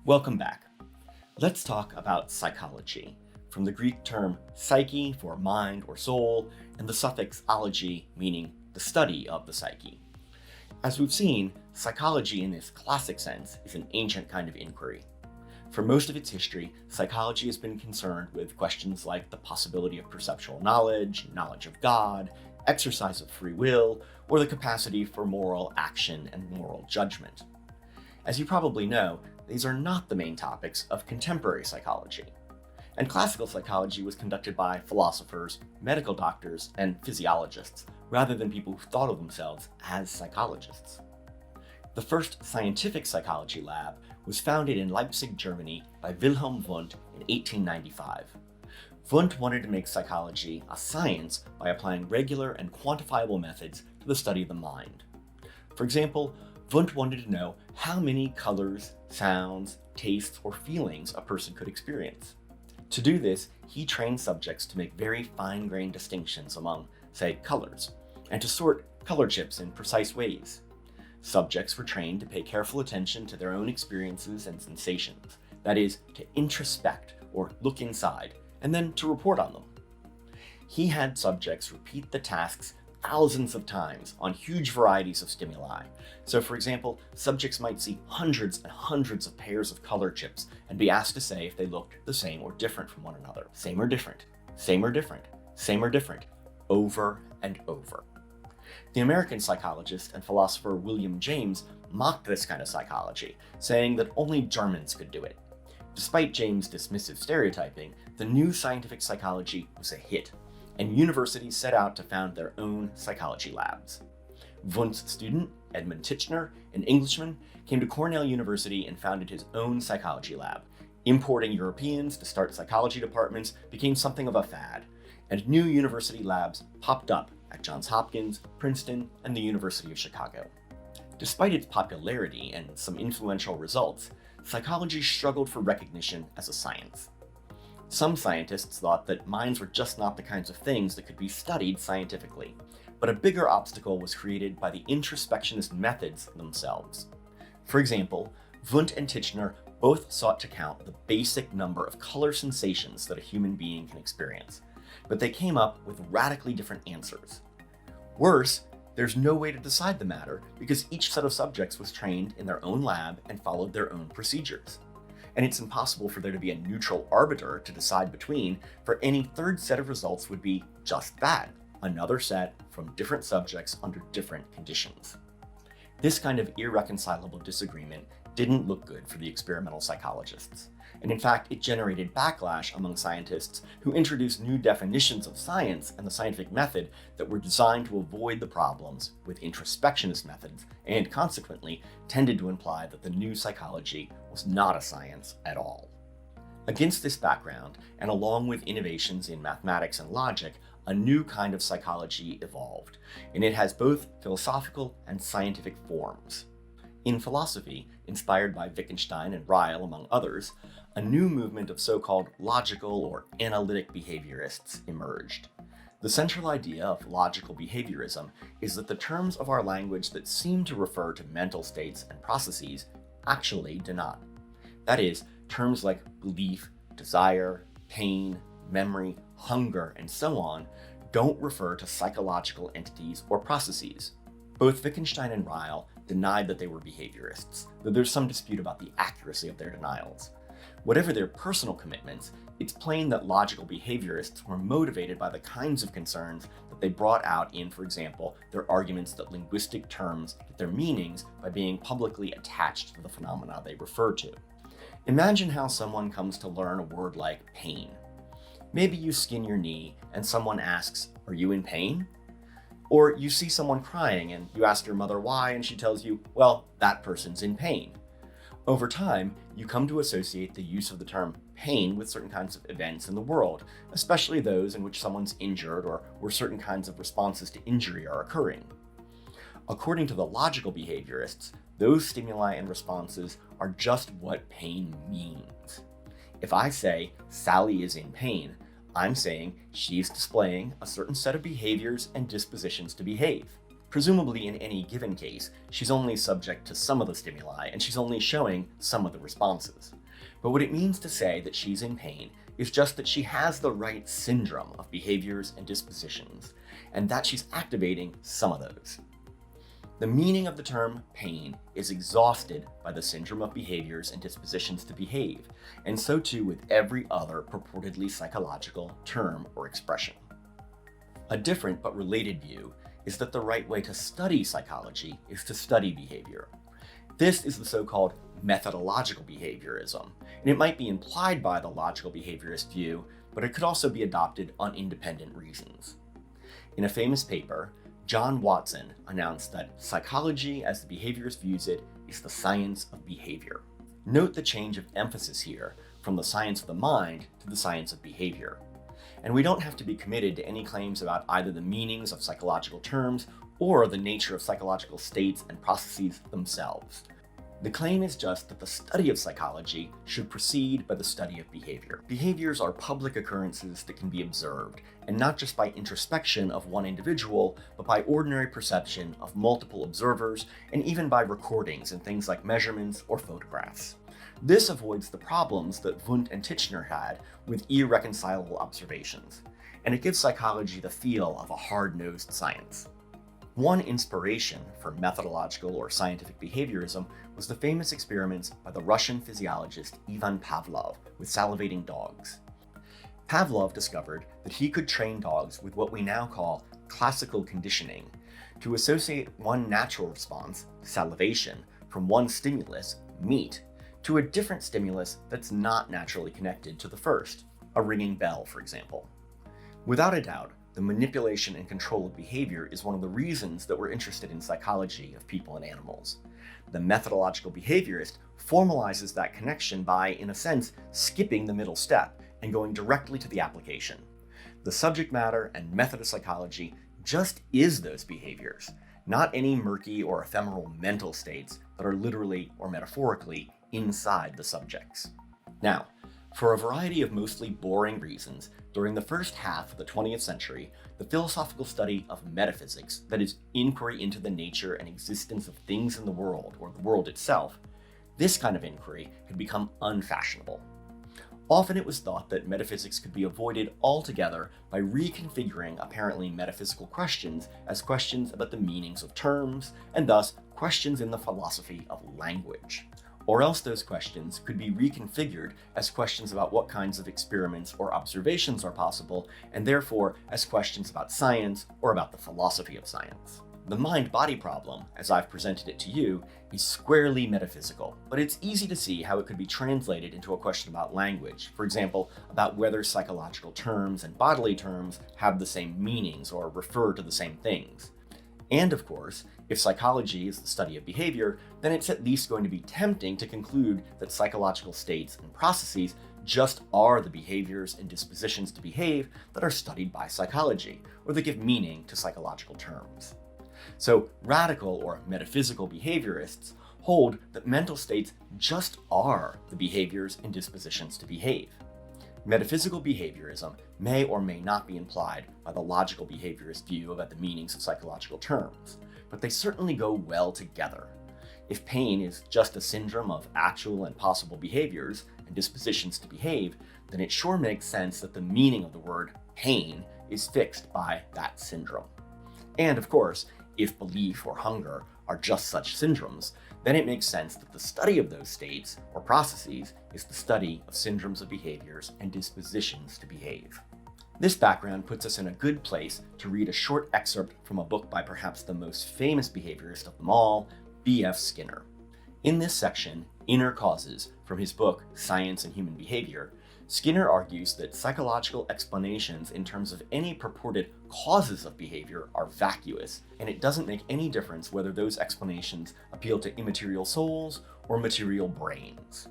Welcome back. Let's talk about psychology, from the Greek term psyche for mind or soul, and the suffix ology meaning the study of the psyche. As we've seen, psychology in this classic sense is an ancient kind of inquiry. For most of its history, psychology has been concerned with questions like the possibility of perceptual knowledge, knowledge of God, exercise of free will, or the capacity for moral action and moral judgment. As you probably know, these are not the main topics of contemporary psychology. And classical psychology was conducted by philosophers, medical doctors, and physiologists, rather than people who thought of themselves as psychologists. The first scientific psychology lab was founded in Leipzig, Germany by Wilhelm Wundt in 1895. Wundt wanted to make psychology a science by applying regular and quantifiable methods to the study of the mind. For example, Wundt wanted to know how many colors, sounds, tastes, or feelings a person could experience. To do this, he trained subjects to make very fine-grained distinctions among, say, colors, and to sort color chips in precise ways. Subjects were trained to pay careful attention to their own experiences and sensations, that is, to introspect or look inside, and then to report on them. He had subjects repeat the tasks thousands of times on huge varieties of stimuli. So for example, subjects might see hundreds and hundreds of pairs of color chips and be asked to say if they looked the same or different from one another. Same or different, same or different, same or different, over and over. The American psychologist and philosopher William James mocked this kind of psychology, saying that only Germans could do it. Despite James' dismissive stereotyping, the new scientific psychology was a hit, and universities set out to found their own psychology labs. Wundt's student, Edmund Titchener, an Englishman, came to Cornell University and founded his own psychology lab. Importing Europeans to start psychology departments became something of a fad, and new university labs popped up at Johns Hopkins, Princeton, and the University of Chicago. Despite its popularity and some influential results, psychology struggled for recognition as a science. Some scientists thought that minds were just not the kinds of things that could be studied scientifically, but a bigger obstacle was created by the introspectionist methods themselves. For example, Wundt and Titchener both sought to count the basic number of color sensations that a human being can experience, but they came up with radically different answers. Worse, there's no way to decide the matter because each set of subjects was trained in their own lab and followed their own procedures. And it's impossible for there to be a neutral arbiter to decide between, for any third set of results would be just that, another set from different subjects under different conditions. This kind of irreconcilable disagreement didn't look good for the experimental psychologists, and in fact it generated backlash among scientists who introduced new definitions of science and the scientific method that were designed to avoid the problems with introspectionist methods, and consequently tended to imply that the new psychology was not a science at all. Against this background, and along with innovations in mathematics and logic, a new kind of psychology evolved, and it has both philosophical and scientific forms. In philosophy, inspired by Wittgenstein and Ryle among others, a new movement of so-called logical or analytic behaviorists emerged. The central idea of logical behaviorism is that the terms of our language that seem to refer to mental states and processes actually do not. That is, terms like belief, desire, pain, memory, hunger, and so on don't refer to psychological entities or processes. Both Wittgenstein and Ryle denied that they were behaviorists, though there's some dispute about the accuracy of their denials. Whatever their personal commitments, it's plain that logical behaviorists were motivated by the kinds of concerns that they brought out in, for example, their arguments that linguistic terms get their meanings by being publicly attached to the phenomena they refer to. Imagine how someone comes to learn a word like pain. Maybe you skin your knee and someone asks, "Are you in pain?" Or you see someone crying and you ask your mother why and she tells you, "Well, that person's in pain." Over time, you come to associate the use of the term pain with certain kinds of events in the world, especially those in which someone's injured or where certain kinds of responses to injury are occurring. According to the logical behaviorists, those stimuli and responses are just what pain means. If I say Sally is in pain, I'm saying she's displaying a certain set of behaviors and dispositions to behave. Presumably in any given case, she's only subject to some of the stimuli and she's only showing some of the responses. But what it means to say that she's in pain is just that she has the right syndrome of behaviors and dispositions, and that she's activating some of those. The meaning of the term pain is exhausted by the syndrome of behaviors and dispositions to behave, and so too with every other purportedly psychological term or expression. A different but related view is that the right way to study psychology is to study behavior. This is the so-called methodological behaviorism, and it might be implied by the logical behaviorist view, but it could also be adopted on independent reasons. In a famous paper, John Watson announced that psychology, as the behaviorist views it, is the science of behavior. Note the change of emphasis here from the science of the mind to the science of behavior. And we don't have to be committed to any claims about either the meanings of psychological terms or the nature of psychological states and processes themselves. The claim is just that the study of psychology should precede by the study of behavior. Behaviors are public occurrences that can be observed, and not just by introspection of one individual, but by ordinary perception of multiple observers, and even by recordings in things like measurements or photographs. This avoids the problems that Wundt and Titchener had with irreconcilable observations, and it gives psychology the feel of a hard-nosed science. One inspiration for methodological or scientific behaviorism was the famous experiments by the Russian physiologist Ivan Pavlov with salivating dogs. Pavlov discovered that he could train dogs with what we now call classical conditioning to associate one natural response, salivation, from one stimulus, meat, to a different stimulus that's not naturally connected to the first, a ringing bell, for example. Without a doubt, the manipulation and control of behavior is one of the reasons that we're interested in psychology of people and animals. The methodological behaviorist formalizes that connection by, in a sense, skipping the middle step and going directly to the application. The subject matter and method of psychology just is those behaviors, not any murky or ephemeral mental states that are literally or metaphorically inside the subjects. Now, for a variety of mostly boring reasons, during the first half of the 20th century, the philosophical study of metaphysics, that is, inquiry into the nature and existence of things in the world, or the world itself, this kind of inquiry had become unfashionable. Often it was thought that metaphysics could be avoided altogether by reconfiguring apparently metaphysical questions as questions about the meanings of terms, and thus questions in the philosophy of language. Or else those questions could be reconfigured as questions about what kinds of experiments or observations are possible, and therefore as questions about science or about the philosophy of science. The mind-body problem, as I've presented it to you, is squarely metaphysical, but it's easy to see how it could be translated into a question about language, for example, about whether psychological terms and bodily terms have the same meanings or refer to the same things. And of course, if psychology is the study of behavior, then it's at least going to be tempting to conclude that psychological states and processes just are the behaviors and dispositions to behave that are studied by psychology, or that give meaning to psychological terms. So radical or metaphysical behaviorists hold that mental states just are the behaviors and dispositions to behave. Metaphysical behaviorism may or may not be implied by the logical behaviorist view about the meanings of psychological terms, but they certainly go well together. If pain is just a syndrome of actual and possible behaviors and dispositions to behave, then it sure makes sense that the meaning of the word pain is fixed by that syndrome. And of course, if belief or hunger are just such syndromes, then it makes sense that the study of those states or processes is the study of syndromes of behaviors and dispositions to behave. This background puts us in a good place to read a short excerpt from a book by perhaps the most famous behaviorist of them all, B.F. Skinner. In this section, Inner Causes, from his book Science and Human Behavior, Skinner argues that psychological explanations in terms of any purported causes of behavior are vacuous, and it doesn't make any difference whether those explanations appeal to immaterial souls or material brains.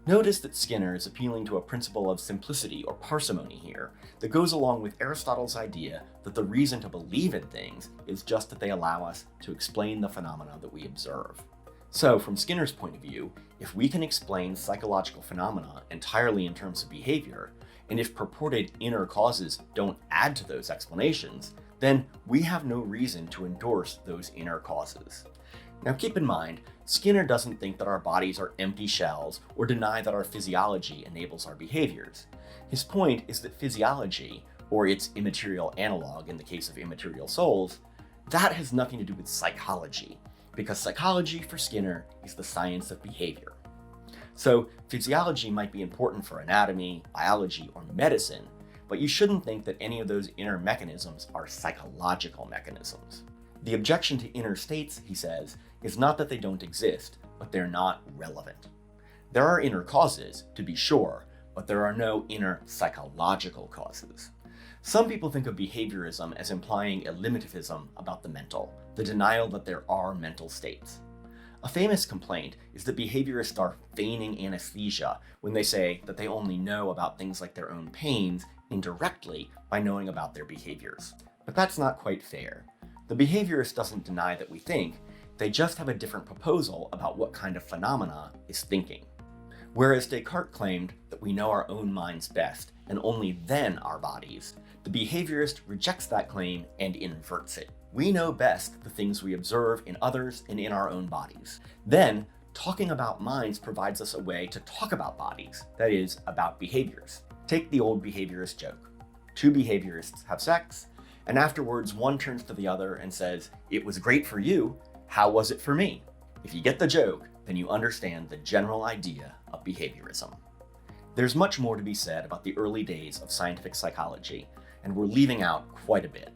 Notice that Skinner is appealing to a principle of simplicity or parsimony here that goes along with Aristotle's idea that the reason to believe in things is just that they allow us to explain the phenomena that we observe. So, from Skinner's point of view, if we can explain psychological phenomena entirely in terms of behavior, and if purported inner causes don't add to those explanations, then we have no reason to endorse those inner causes. Now keep in mind, Skinner doesn't think that our bodies are empty shells or deny that our physiology enables our behaviors. His point is that physiology, or its immaterial analog in the case of immaterial souls, that has nothing to do with psychology, because psychology for Skinner is the science of behavior. So physiology might be important for anatomy, biology, or medicine, but you shouldn't think that any of those inner mechanisms are psychological mechanisms. The objection to inner states, he says, is not that they don't exist, but they're not relevant. There are inner causes, to be sure, but there are no inner psychological causes. Some people think of behaviorism as implying a limitivism about the mental, the denial that there are mental states. A famous complaint is that behaviorists are feigning anesthesia when they say that they only know about things like their own pains indirectly by knowing about their behaviors. But that's not quite fair. The behaviorist doesn't deny that we think, they just have a different proposal about what kind of phenomena is thinking. Whereas Descartes claimed that we know our own minds best, and only then our bodies, the behaviorist rejects that claim and inverts it. We know best the things we observe in others and in our own bodies. Then, talking about minds provides us a way to talk about bodies, that is, about behaviors. Take the old behaviorist joke. Two behaviorists have sex, and afterwards one turns to the other and says, "It was great for you, how was it for me?" If you get the joke, then you understand the general idea of behaviorism. There's much more to be said about the early days of scientific psychology, and we're leaving out quite a bit.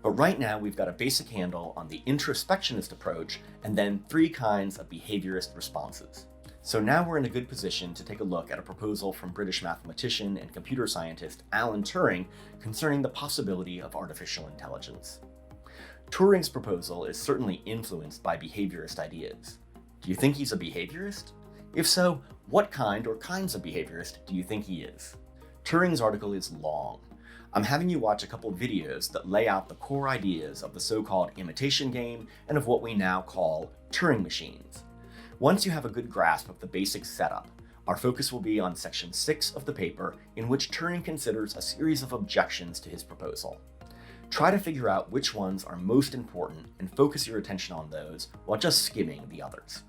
But right now we've got a basic handle on the introspectionist approach and then 3 kinds of behaviorist responses. So now we're in a good position to take a look at a proposal from British mathematician and computer scientist Alan Turing concerning the possibility of artificial intelligence. Turing's proposal is certainly influenced by behaviorist ideas. Do you think he's a behaviorist? If so, what kind or kinds of behaviorist do you think he is? Turing's article is long. I'm having you watch a couple videos that lay out the core ideas of the so-called imitation game and of what we now call Turing machines. Once you have a good grasp of the basic setup, our focus will be on section 6 of the paper, in which Turing considers a series of objections to his proposal. Try to figure out which ones are most important and focus your attention on those while just skimming the others.